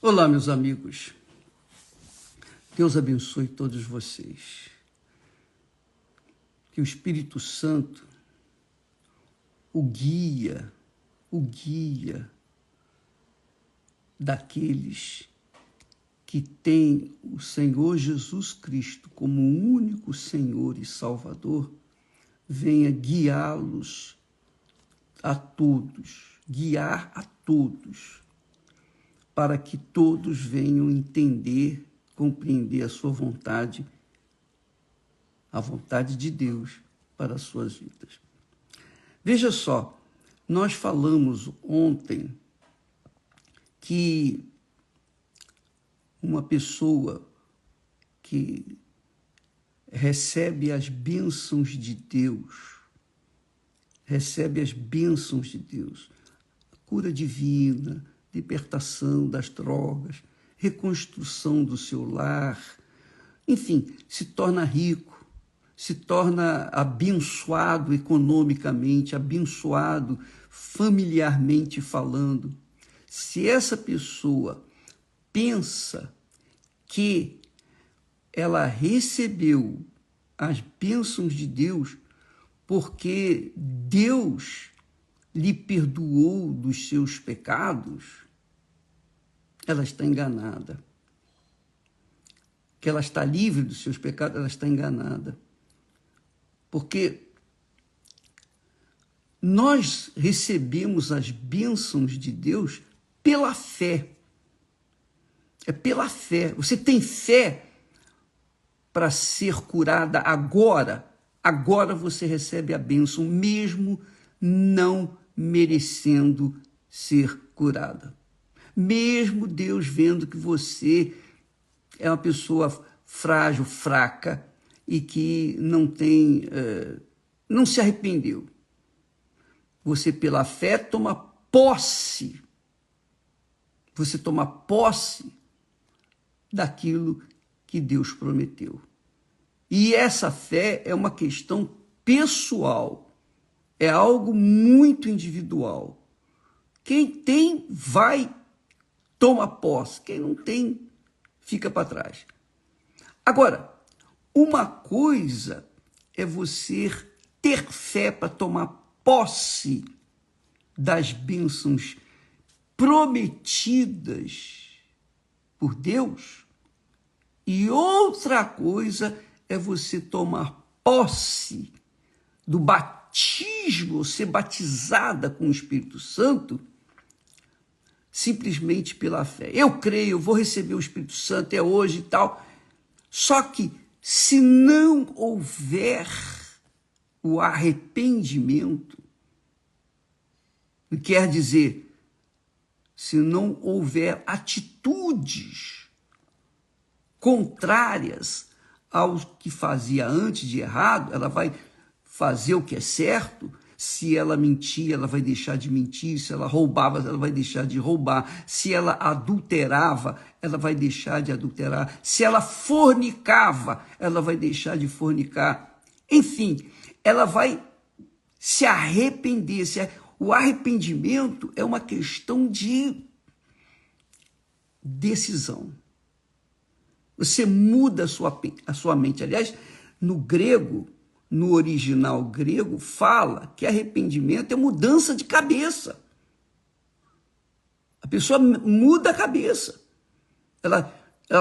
Olá, meus amigos. Deus abençoe todos vocês. Que o Espírito Santo o guia daqueles que têm o Senhor Jesus Cristo como o único Senhor e Salvador, venha guiá-los a todos, guiar a todos, para que todos venham entender, compreender a sua vontade, a vontade de Deus para as suas vidas. Veja só, nós falamos ontem que uma pessoa que recebe as bênçãos de Deus, cura divina, libertação das drogas, reconstrução do seu lar, enfim, se torna rico, se torna abençoado economicamente, abençoado familiarmente falando. Se essa pessoa pensa que ela recebeu as bênçãos de Deus porque Deus lhe perdoou dos seus pecados, ela está enganada. Que ela está livre dos seus pecados, ela está enganada. Porque nós recebemos as bênçãos de Deus pela fé. É pela fé. Você tem fé para ser curada agora. Agora você recebe a bênção, mesmo não merecendo ser curada. Mesmo Deus vendo que você é uma pessoa frágil, fraca, e que não se arrependeu. Você, pela fé, toma posse. Você toma posse daquilo que Deus prometeu. E essa fé é uma questão pessoal. É algo muito individual. Quem tem, vai, toma posse. Quem não tem, fica para trás. Agora, uma coisa é você ter fé para tomar posse das bênçãos prometidas por Deus, e outra coisa é você tomar posse do batismo, ser batizada com o Espírito Santo, simplesmente pela fé. Eu creio, eu vou receber o Espírito Santo, é hoje e tal. Só que, se não houver o arrependimento, quer dizer, se não houver atitudes contrárias ao que fazia antes de errado, ela vai fazer o que é certo. Se ela mentia, ela vai deixar de mentir. Se ela roubava, ela vai deixar de roubar. Se ela adulterava, ela vai deixar de adulterar. Se ela fornicava, ela vai deixar de fornicar. Enfim, ela vai se arrepender. O arrependimento é uma questão de decisão. Você muda a sua mente. Aliás, no grego, no original grego, fala que arrependimento é mudança de cabeça. A pessoa muda a cabeça. Ela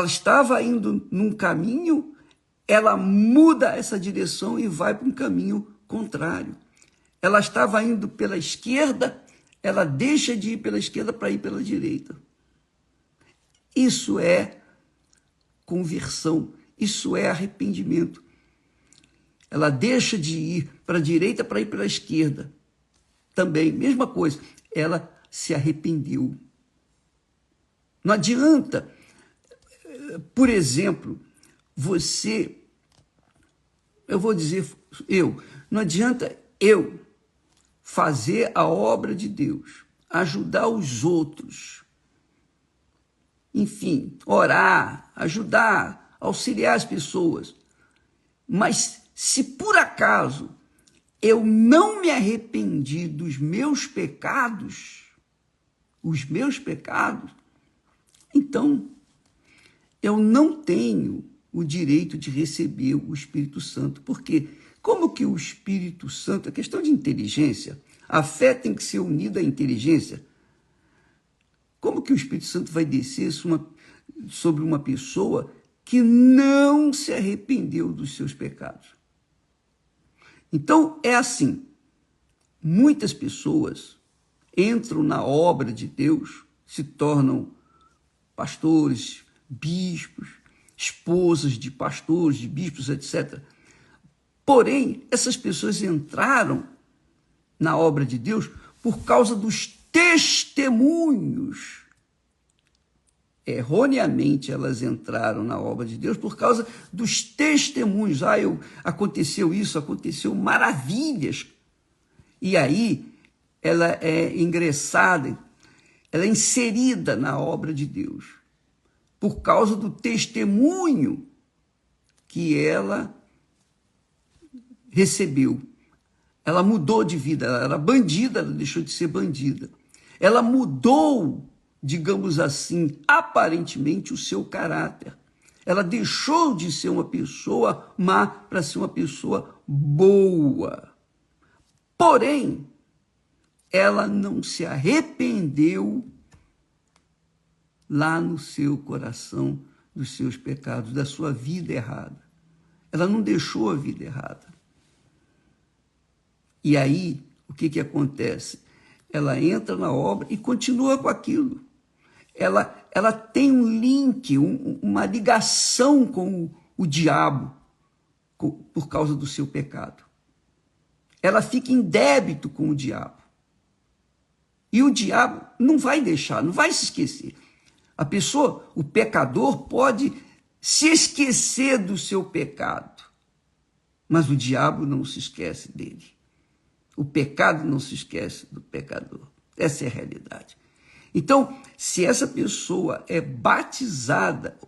estava indo num caminho, ela muda essa direção e vai para um caminho contrário. Ela estava indo pela esquerda, ela deixa de ir pela esquerda para ir pela direita. Isso é conversão, isso é arrependimento. Ela deixa de ir para a direita para ir para a esquerda. Também, mesma coisa, ela se arrependeu. Não adianta, por exemplo, não adianta eu fazer a obra de Deus, ajudar os outros, enfim, orar, ajudar, auxiliar as pessoas, mas se por acaso eu não me arrependi dos meus pecados, então eu não tenho o direito de receber o Espírito Santo. Por quê? Como que o Espírito Santo, é questão de inteligência, a fé tem que ser unida à inteligência. Como que o Espírito Santo vai descer sobre uma pessoa que não se arrependeu dos seus pecados? Então, é assim, muitas pessoas entram na obra de Deus, se tornam pastores, bispos, esposas de pastores, de bispos, etc. Porém, essas pessoas entraram na obra de Deus por causa dos testemunhos. Erroneamente, elas entraram na obra de Deus por causa dos testemunhos. Aconteceu isso, aconteceu maravilhas. E aí, ela é ingressada, ela é inserida na obra de Deus por causa do testemunho que ela recebeu. Ela mudou de vida, ela era bandida, ela deixou de ser bandida. Ela mudou, digamos assim, aparentemente o seu caráter. Ela deixou de ser uma pessoa má para ser uma pessoa boa. Porém, ela não se arrependeu lá no seu coração dos seus pecados, da sua vida errada. Ela não deixou a vida errada. E aí, o que acontece? Ela entra na obra e continua com aquilo. Ela tem um link, uma ligação com o diabo por causa do seu pecado. Ela fica em débito com o diabo. E o diabo não vai deixar, não vai se esquecer. A pessoa, o pecador, pode se esquecer do seu pecado, mas o diabo não se esquece dele. O pecado não se esquece do pecador. Essa é a realidade. Então, se essa pessoa é batizada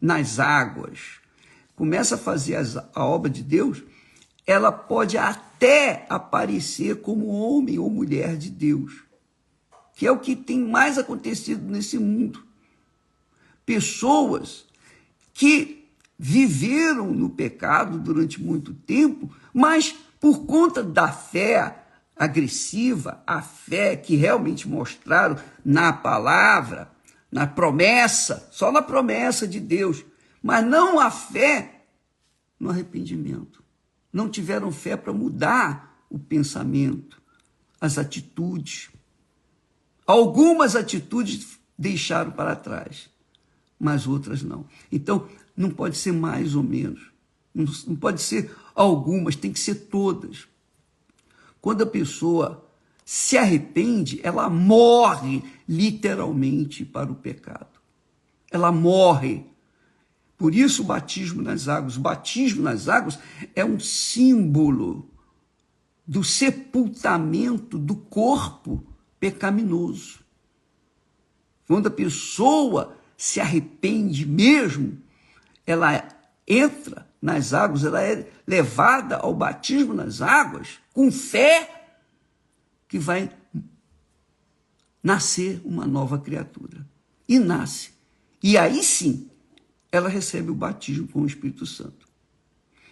nas águas, começa a fazer a obra de Deus, ela pode até aparecer como homem ou mulher de Deus, que é o que tem mais acontecido nesse mundo. Pessoas que viveram no pecado durante muito tempo, mas por conta da fé agressiva, a fé que realmente mostraram na palavra, na promessa, só na promessa de Deus, mas não a fé no arrependimento. Não tiveram fé para mudar o pensamento, as atitudes. Algumas atitudes deixaram para trás, mas outras não. Então, não pode ser mais ou menos. Não pode ser algumas, tem que ser todas. Quando a pessoa se arrepende, ela morre literalmente para o pecado. Ela morre. Por isso o batismo nas águas. O batismo nas águas é um símbolo do sepultamento do corpo pecaminoso. Quando a pessoa se arrepende mesmo, ela entra nas águas, ela é levada ao batismo nas águas com fé que vai nascer uma nova criatura. E nasce. E aí sim, ela recebe o batismo com o Espírito Santo.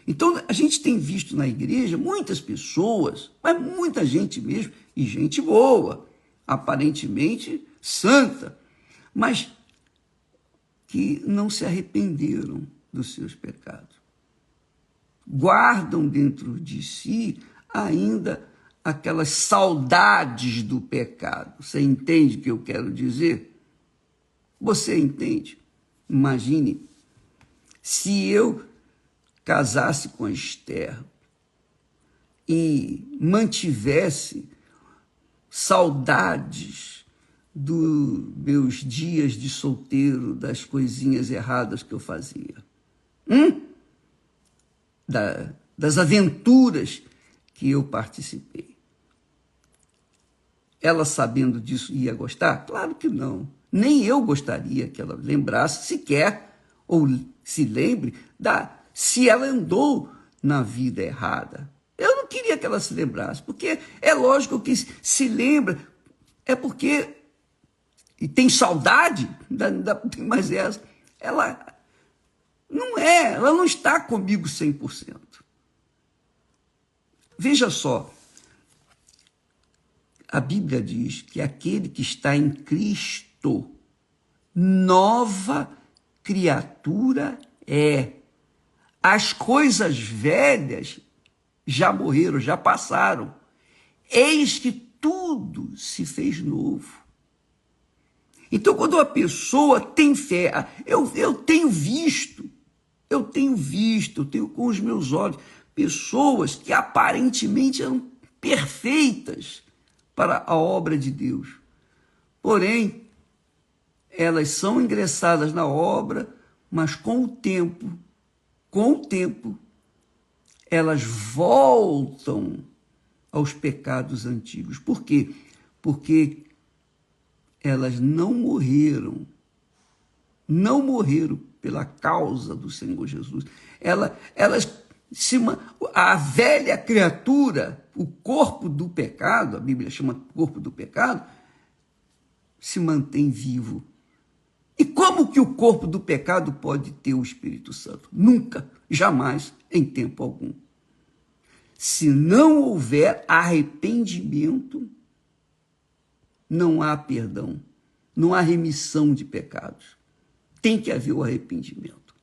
Então, a gente tem visto na igreja muitas pessoas, mas muita gente mesmo, e gente boa, aparentemente santa, mas que não se arrependeram dos seus pecados. Guardam dentro de si ainda aquelas saudades do pecado. Você entende o que eu quero dizer? Você entende? Imagine se eu casasse com a Esther e mantivesse saudades dos meus dias de solteiro, das coisinhas erradas que eu fazia. Das aventuras que eu participei. Ela, sabendo disso, ia gostar? Claro que não. Nem eu gostaria que ela lembrasse sequer, ou se lembre, se ela andou na vida errada. Eu não queria que ela se lembrasse, porque é lógico que se lembra, é porque e tem saudade, mas ela ela não está comigo 100%. Veja só, a Bíblia diz que aquele que está em Cristo, nova criatura é. As coisas velhas já morreram, já passaram. Eis que tudo se fez novo. Então, quando uma pessoa tem fé, eu tenho visto com os meus olhos, pessoas que aparentemente eram perfeitas para a obra de Deus. Porém, elas são ingressadas na obra, mas com o tempo, elas voltam aos pecados antigos. Por quê? Porque elas não morreram pela causa do Senhor Jesus. A velha criatura, o corpo do pecado, a Bíblia chama corpo do pecado, se mantém vivo. E como que o corpo do pecado pode ter o Espírito Santo? Nunca, jamais, em tempo algum. Se não houver arrependimento, não há perdão, não há remissão de pecados. Tem que haver o arrependimento.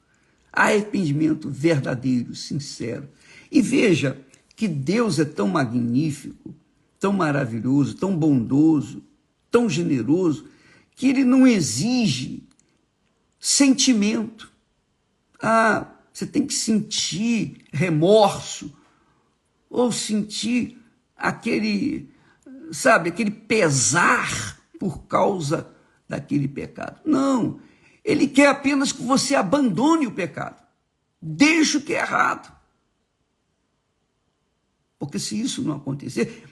Arrependimento verdadeiro, sincero. E veja que Deus é tão magnífico, tão maravilhoso, tão bondoso, tão generoso, que ele não exige sentimento. Você tem que sentir remorso, ou sentir aquele pesar por causa daquele pecado. Não, ele quer apenas que você abandone o pecado. Deixe o que é errado. Porque se isso não acontecer,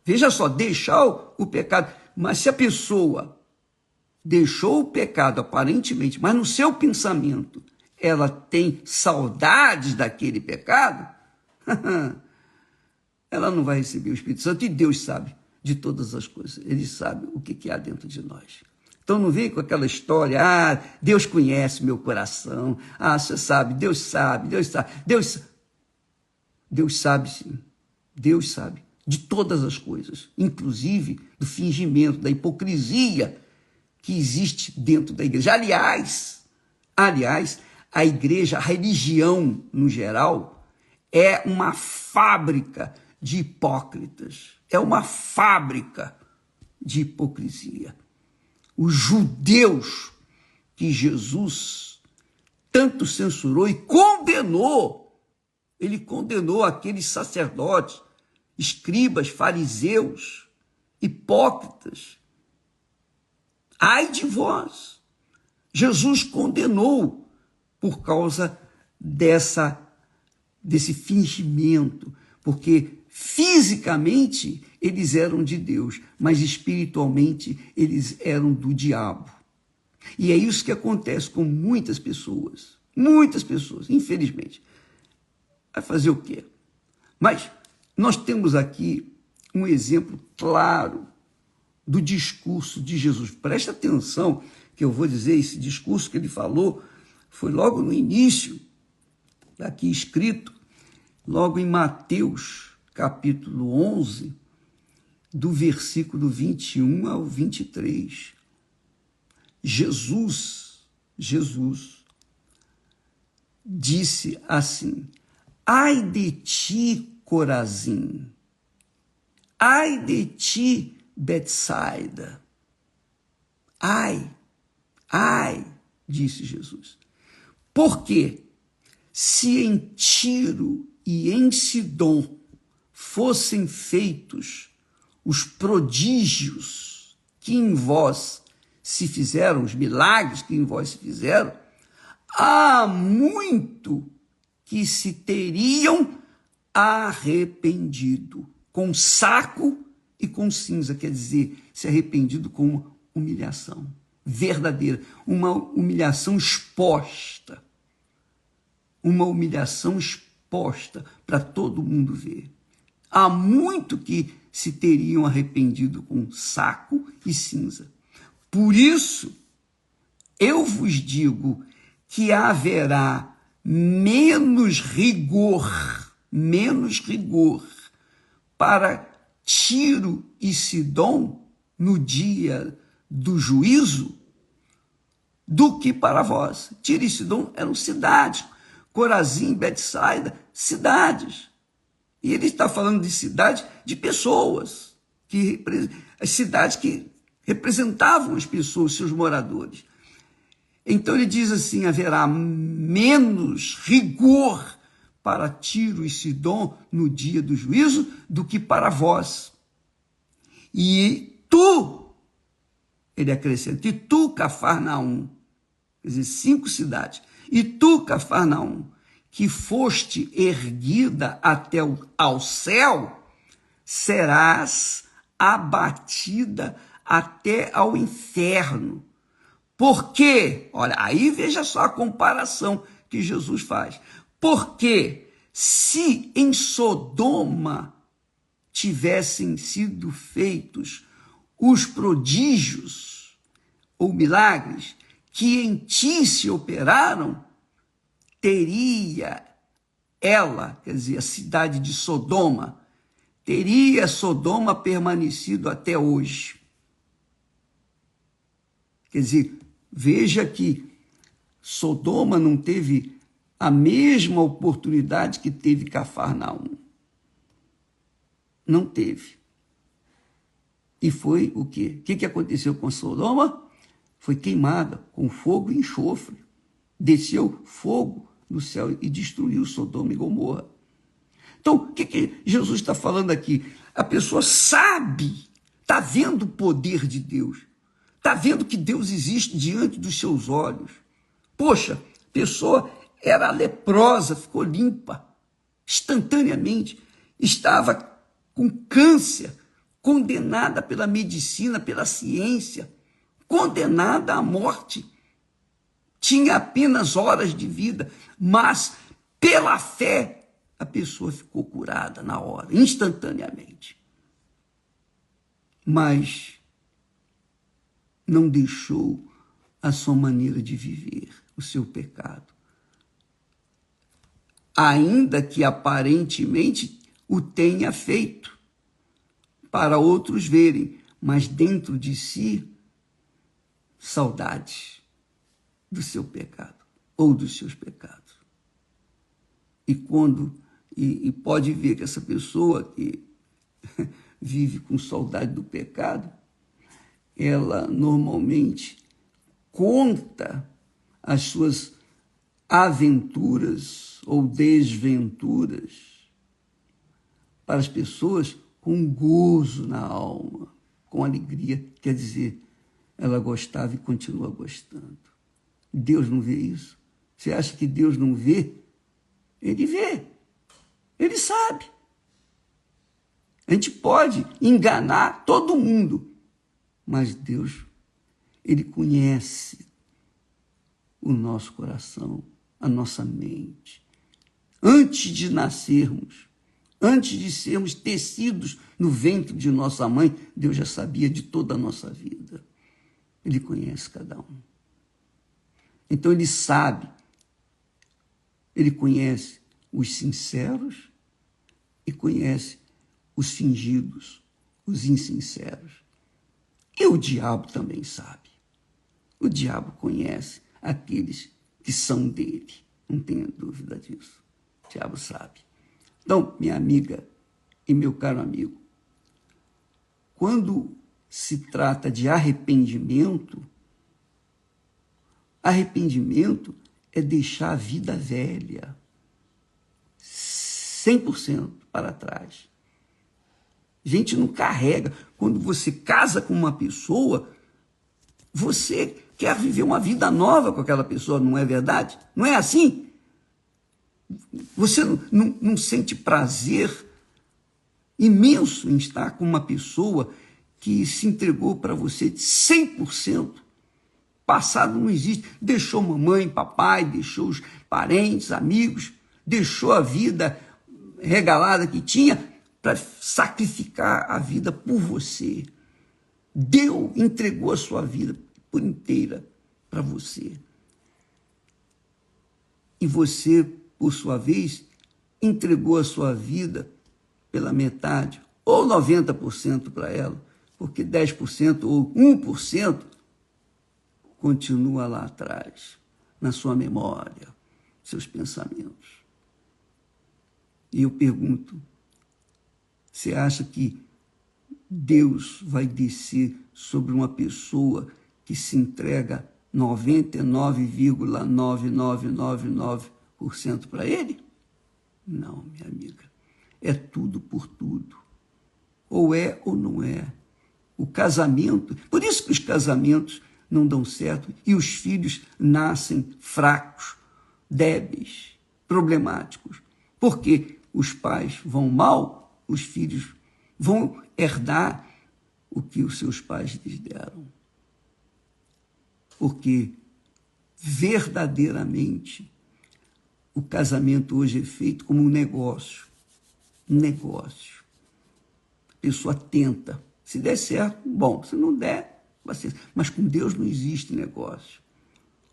veja só, deixar o pecado, mas se a pessoa deixou o pecado aparentemente, mas no seu pensamento ela tem saudades daquele pecado, ela não vai receber o Espírito Santo, e Deus sabe de todas as coisas. Ele sabe o que há dentro de nós. Então não vem com aquela história, Deus conhece meu coração, você sabe, Deus sabe sim, Deus sabe de todas as coisas, inclusive do fingimento, da hipocrisia que existe dentro da igreja. Aliás, a igreja, a religião no geral, é uma fábrica de hipócritas, é uma fábrica de hipocrisia. Os judeus que Jesus tanto censurou e condenou, ele condenou aqueles sacerdotes, escribas, fariseus, hipócritas. Ai de vós! Jesus condenou por causa desse fingimento, porque fisicamente eles eram de Deus, mas espiritualmente eles eram do diabo. E é isso que acontece com muitas pessoas, infelizmente. Vai fazer o quê? Mas nós temos aqui um exemplo claro do discurso de Jesus. Presta atenção que eu vou dizer, esse discurso que ele falou foi logo no início, aqui escrito, logo em Mateus, capítulo 11, do versículo 21 ao 23. Jesus disse assim: ai de ti, Corazim, ai de ti, Betsaida, ai, disse Jesus, porque se em Tiro e em Sidom fossem feitos os prodígios que em vós se fizeram, os milagres que em vós se fizeram, há muito que se teriam arrependido com saco e com cinza, quer dizer, se arrependido com uma humilhação verdadeira, uma humilhação exposta, para todo mundo ver. Há muito que se teriam arrependido com saco e cinza. Por isso, eu vos digo que haverá menos rigor para Tiro e Sidom no dia do juízo do que para vós. Tiro e Sidom eram cidades, Corazim, Betsaida, cidades. E ele está falando de cidades, de pessoas, as cidades que representavam as pessoas, seus moradores. Então ele diz assim, haverá menos rigor para Tiro e Sidom no dia do juízo do que para vós. E tu, ele acrescenta, e tu, Cafarnaum, quer dizer, 5 cidades, e tu, Cafarnaum, que foste erguida até ao céu, serás abatida até ao inferno. Porque, olha, aí veja só a comparação que Jesus faz. Porque se em Sodoma tivessem sido feitos os prodígios ou milagres que em ti se operaram, teria ela, quer dizer, a cidade de Sodoma, teria Sodoma permanecido até hoje. Quer dizer, veja que Sodoma não teve a mesma oportunidade que teve Cafarnaum. Não teve. E foi o quê? O que aconteceu com Sodoma? Foi queimada com fogo e enxofre. Desceu fogo no céu e destruiu Sodoma e Gomorra. Então, o que Jesus está falando aqui? A pessoa sabe, está vendo o poder de Deus, está vendo que Deus existe diante dos seus olhos. Poxa, a pessoa era leprosa, ficou limpa, instantaneamente, estava com câncer, condenada pela medicina, pela ciência, condenada à morte. Tinha apenas horas de vida, mas pela fé a pessoa ficou curada na hora, instantaneamente. Mas não deixou a sua maneira de viver, o seu pecado. Ainda que aparentemente o tenha feito, para outros verem, mas dentro de si, saudade do seu pecado, ou dos seus pecados. E pode ver que essa pessoa que vive com saudade do pecado, ela normalmente conta as suas aventuras ou desventuras para as pessoas com gozo na alma, com alegria. Quer dizer, ela gostava e continua gostando. Deus não vê isso? Você acha que Deus não vê? Ele vê. Ele sabe. A gente pode enganar todo mundo, mas Deus, ele conhece o nosso coração, a nossa mente. Antes de nascermos, antes de sermos tecidos no ventre de nossa mãe, Deus já sabia de toda a nossa vida. Ele conhece cada um. Então ele sabe, ele conhece os sinceros e conhece os fingidos, os insinceros. E o diabo também sabe. O diabo conhece aqueles que são dele. Não tenha dúvida disso. O diabo sabe. Então, minha amiga e meu caro amigo, quando se trata de arrependimento, arrependimento é deixar a vida velha 100% para trás. A gente não carrega. Quando você casa com uma pessoa, você quer viver uma vida nova com aquela pessoa, não é verdade? Não é assim? Você não sente prazer imenso em estar com uma pessoa que se entregou para você 100%. Passado não existe. Deixou mamãe, papai, deixou os parentes, amigos, deixou a vida regalada que tinha para sacrificar a vida por você. Entregou a sua vida por inteira para você. E você, por sua vez, entregou a sua vida pela metade, ou 90% para ela, porque 10% ou 1% continua lá atrás, na sua memória, seus pensamentos. E eu pergunto, você acha que Deus vai descer sobre uma pessoa que se entrega 99,9999% para Ele? Não, minha amiga. É tudo por tudo. Ou é ou não é. O casamento, por isso que os casamentos não dão certo e os filhos nascem fracos, débeis, problemáticos. Porque os pais vão mal, os filhos vão herdar o que os seus pais lhes deram. Porque verdadeiramente o casamento hoje é feito como um negócio. Um negócio. A pessoa tenta. Se der certo, bom. Se não der, vai ser. Mas com Deus não existe negócio.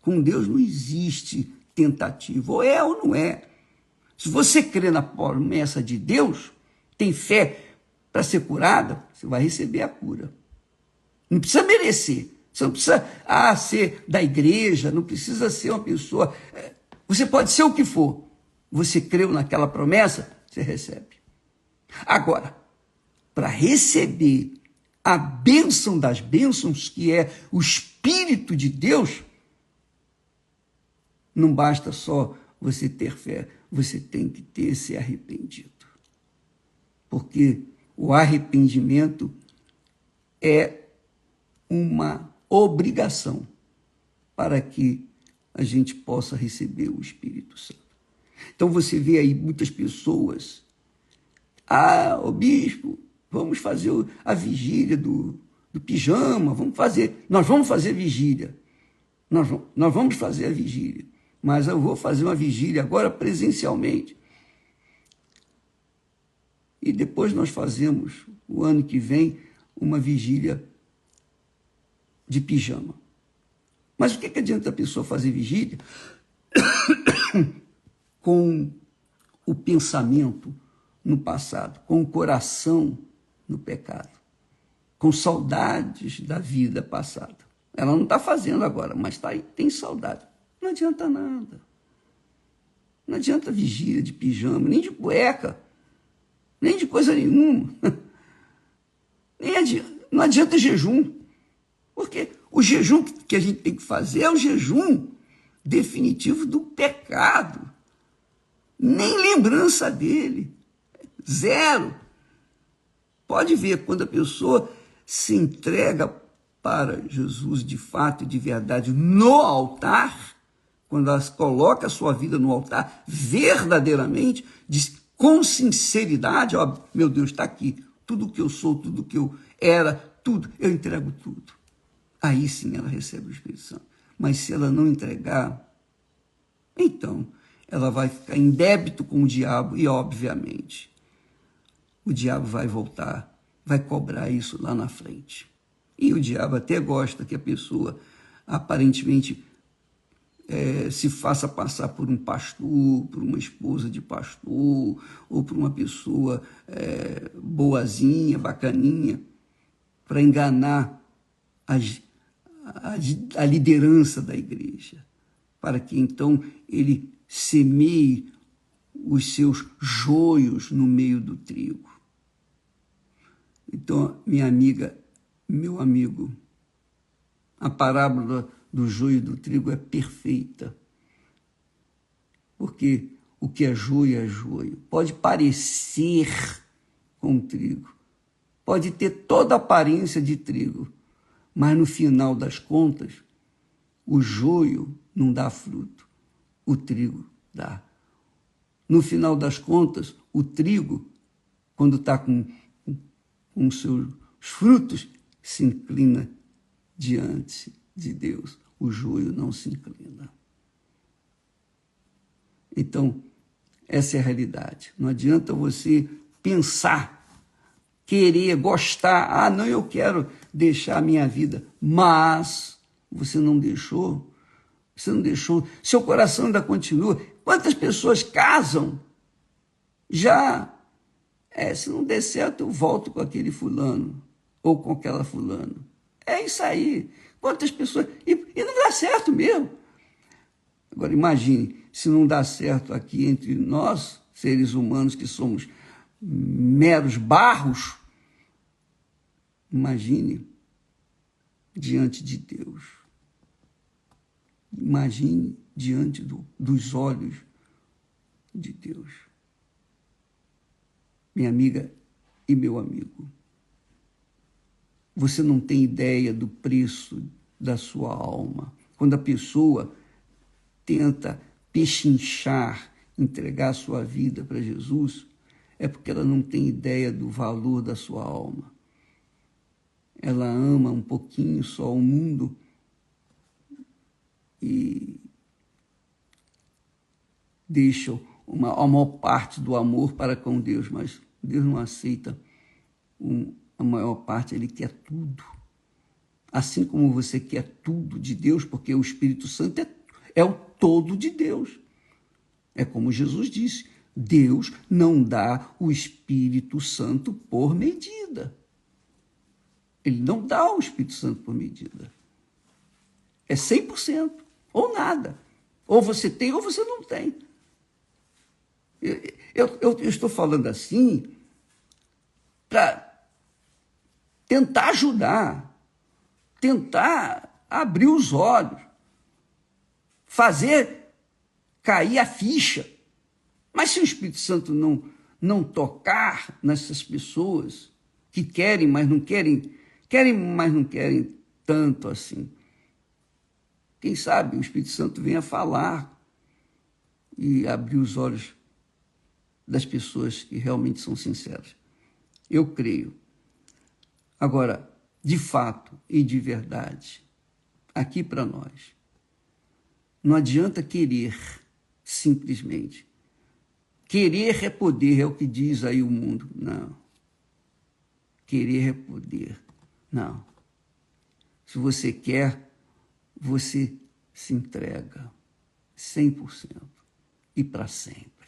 Com Deus não existe tentativa. Ou é ou não é. Se você crê na promessa de Deus, tem fé para ser curada, você vai receber a cura. Não precisa merecer. Você não precisa ser da igreja, não precisa ser uma pessoa... Você pode ser o que for. Você creu naquela promessa, você recebe. Agora, para receber a bênção das bênçãos, que é o Espírito de Deus, não basta só você ter fé, você tem que ter se arrependido. Porque o arrependimento é uma obrigação para que a gente possa receber o Espírito Santo. Então você vê aí muitas pessoas, o bispo, vamos fazer a vigília do pijama, nós vamos fazer vigília, nós vamos fazer a vigília, mas eu vou fazer uma vigília agora presencialmente. E depois nós fazemos, o ano que vem, uma vigília de pijama. Mas o que adianta a pessoa fazer vigília com o pensamento no passado, com o coração no pecado, com saudades da vida passada? Ela não está fazendo agora, mas tem saudade. Não adianta nada. Não adianta vigília de pijama, nem de cueca, nem de coisa nenhuma. Não adianta jejum. Porque o jejum que a gente tem que fazer é o jejum definitivo do pecado. Nem lembrança dele. Zero. Pode ver, quando a pessoa se entrega para Jesus de fato e de verdade no altar, quando ela coloca a sua vida no altar verdadeiramente, com sinceridade, ó, meu Deus, está aqui, tudo que eu sou, tudo que eu era, tudo, eu entrego tudo. Aí sim ela recebe o Espírito Santo. Mas se ela não entregar, então ela vai ficar em débito com o diabo e, obviamente, o diabo vai voltar, vai cobrar isso lá na frente. E o diabo até gosta que a pessoa, aparentemente, se faça passar por um pastor, por uma esposa de pastor, ou por uma pessoa boazinha, bacaninha, para enganar a liderança da igreja, para que então ele semeie os seus joios no meio do trigo. Então, minha amiga, meu amigo, a parábola do joio e do trigo é perfeita, porque o que é joio, pode parecer com trigo, pode ter toda a aparência de trigo, mas no final das contas, o joio não dá fruto, o trigo dá. No final das contas, o trigo, quando está com seus frutos, se inclina diante de Deus. O joio não se inclina. Então, essa é a realidade. Não adianta você pensar, querer, gostar. Não, eu quero deixar a minha vida. Mas você não deixou, seu coração ainda continua. Quantas pessoas casam já, se não der certo, eu volto com aquele fulano, ou com aquela fulana. É isso aí. Quantas pessoas... E não dá certo mesmo. Agora, imagine, se não dá certo aqui entre nós, seres humanos que somos meros barros, imagine diante de Deus. Imagine diante dos olhos de Deus. Minha amiga e meu amigo, você não tem ideia do preço da sua alma. Quando a pessoa tenta pechinchar, entregar sua vida para Jesus, é porque ela não tem ideia do valor da sua alma. Ela ama um pouquinho só o mundo e deixa a maior parte do amor para com Deus, mas Deus não aceita a maior parte, Ele quer tudo. Assim como você quer tudo de Deus, porque o Espírito Santo é o todo de Deus. É como Jesus disse, Deus não dá o Espírito Santo por medida. Ele não dá o Espírito Santo por medida. É 100%, ou nada. Ou você tem, ou você não tem. Eu estou falando assim para tentar ajudar, tentar abrir os olhos, fazer cair a ficha. Mas se o Espírito Santo não tocar nessas pessoas que querem, mas não querem tanto assim, quem sabe o Espírito Santo venha falar e abrir os olhos das pessoas que realmente são sinceras. Eu creio. Agora, de fato e de verdade, aqui para nós, não adianta querer simplesmente. Querer é poder, é o que diz aí o mundo. Não. Querer é poder. Não. Se você quer, você se entrega 100% e para sempre.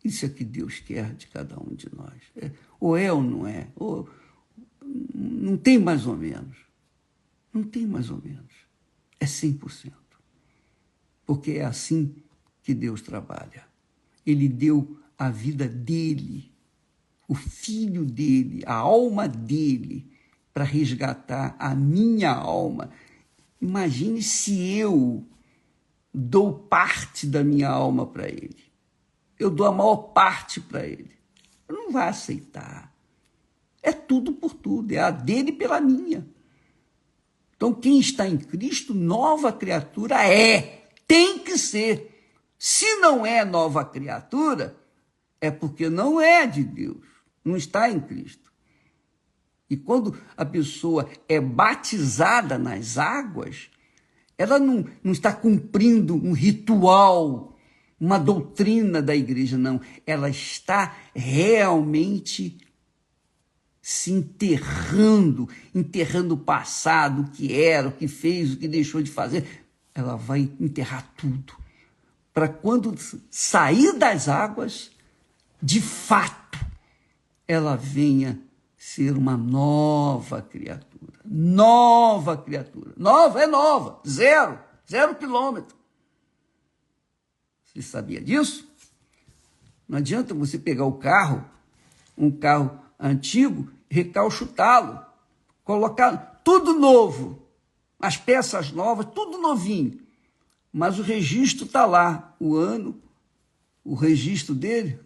Isso é que Deus quer de cada um de nós. Ou é ou não é. Ou não tem mais ou menos. Não tem mais ou menos. É 100%. Porque é assim que Deus trabalha. Ele deu a vida dele, o filho dele, a alma dele, para resgatar a minha alma. Imagine se eu dou parte da minha alma para ele. Eu dou a maior parte para ele. Ele não vai aceitar. É tudo por tudo, é a dele pela minha. Então, quem está em Cristo, nova criatura é, tem que ser. Se não é nova criatura, é porque não é de Deus, não está em Cristo. E quando a pessoa é batizada nas águas, ela não está cumprindo um ritual, uma doutrina da igreja, não. Ela está realmente se enterrando o passado, o que era, o que fez, o que deixou de fazer. Ela vai enterrar tudo. Para quando sair das águas, de fato, ela venha ser uma nova criatura. Nova criatura. Nova é nova. Zero quilômetro. Você sabia disso? Não adianta você pegar um carro antigo, recauchutá-lo, colocar tudo novo, as peças novas, tudo novinho. Mas o registro está lá, o ano, o registro dele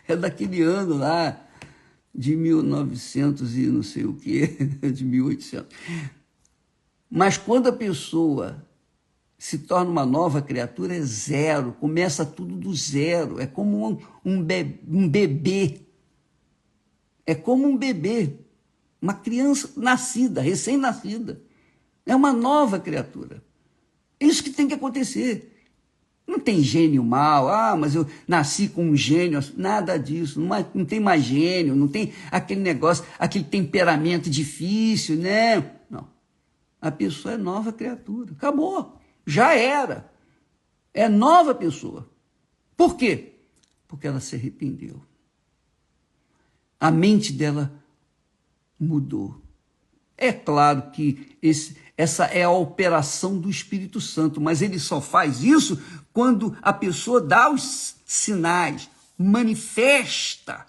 é daquele ano lá, de 1900 e não sei o que, de 1800. Mas quando a pessoa se torna uma nova criatura, é zero, começa tudo do zero, é como um bebê. É como um bebê, uma criança nascida, recém-nascida. É uma nova criatura. É isso que tem que acontecer. Não tem gênio mau, mas eu nasci com um gênio, nada disso, não tem mais gênio, não tem aquele negócio, aquele temperamento difícil, né? Não. A pessoa é nova criatura. Acabou. Já era. É nova pessoa. Por quê? Porque ela se arrependeu. A mente dela mudou. É claro que essa é a operação do Espírito Santo, mas ele só faz isso quando a pessoa dá os sinais, manifesta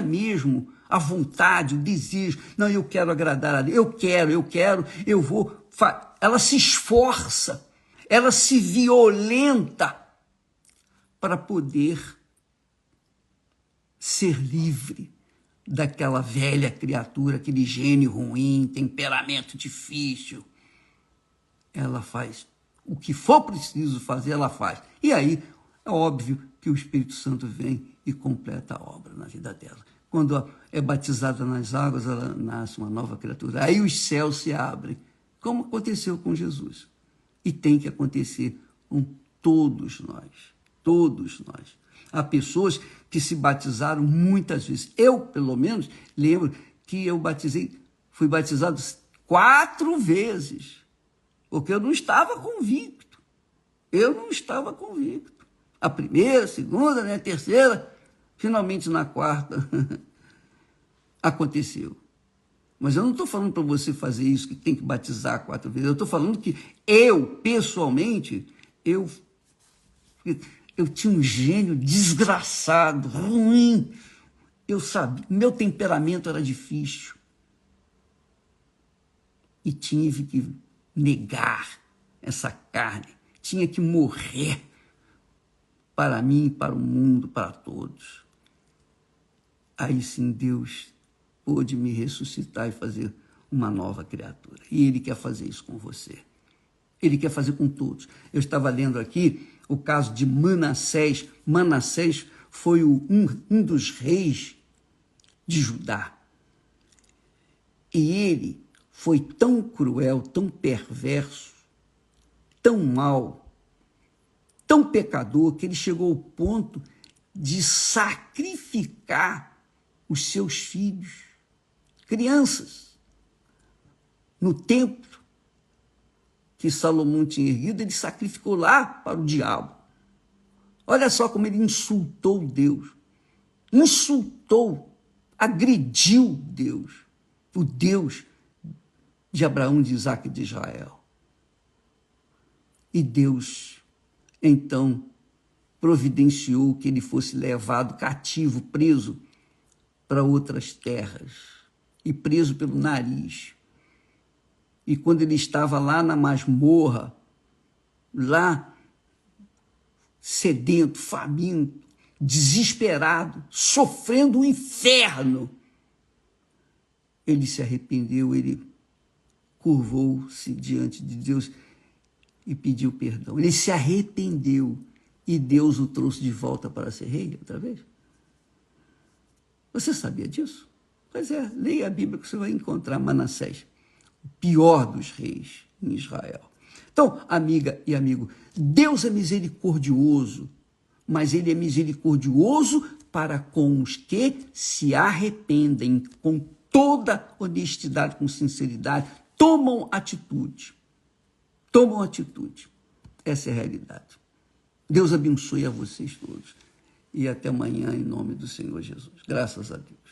mesmo a vontade, o desejo. Não, eu quero agradar a Deus, eu vou. Ela se esforça, ela se violenta para poder ser livre daquela velha criatura, aquele gênio ruim, temperamento difícil. Ela faz o que for preciso fazer, ela faz. E aí, é óbvio que o Espírito Santo vem e completa a obra na vida dela. Quando é batizada nas águas, ela nasce uma nova criatura. Aí os céus se abrem, como aconteceu com Jesus. E tem que acontecer com todos nós. Todos nós. Há pessoas que se batizaram muitas vezes. Eu, pelo menos, lembro que fui batizado 4 vezes, porque eu não estava convicto. A primeira, a segunda, né, a terceira, finalmente na 4ª aconteceu. Mas eu não estou falando para você fazer isso, que tem que batizar 4 vezes. Eu estou falando que eu, pessoalmente, eu tinha um gênio desgraçado, ruim. Eu sabia, meu temperamento era difícil. E tive que negar essa carne. Tinha que morrer para mim, para o mundo, para todos. Aí sim Deus pôde me ressuscitar e fazer uma nova criatura. E Ele quer fazer isso com você. Ele quer fazer com todos. Eu estava lendo aqui o caso de Manassés. Manassés foi um dos reis de Judá. E ele foi tão cruel, tão perverso, tão mau, tão pecador, que ele chegou ao ponto de sacrificar os seus filhos, crianças, no templo que Salomão tinha erguido. Ele sacrificou lá para o diabo. Olha só como ele insultou Deus. Agrediu Deus, o Deus de Abraão, de Isaac e de Israel. E Deus, então, providenciou que ele fosse levado cativo, preso para outras terras, e preso pelo nariz. E quando ele estava lá na masmorra, lá sedento, faminto, desesperado, sofrendo o inferno, ele se arrependeu, ele curvou-se diante de Deus e pediu perdão. Ele se arrependeu e Deus o trouxe de volta para ser rei outra vez. Você sabia disso? Pois é, leia a Bíblia que você vai encontrar Manassés, o pior dos reis em Israel. Então, amiga e amigo, Deus é misericordioso, mas Ele é misericordioso para com os que se arrependem, com toda honestidade, com sinceridade, tomam atitude. Essa é a realidade. Deus abençoe a vocês todos. E até amanhã, em nome do Senhor Jesus. Graças a Deus.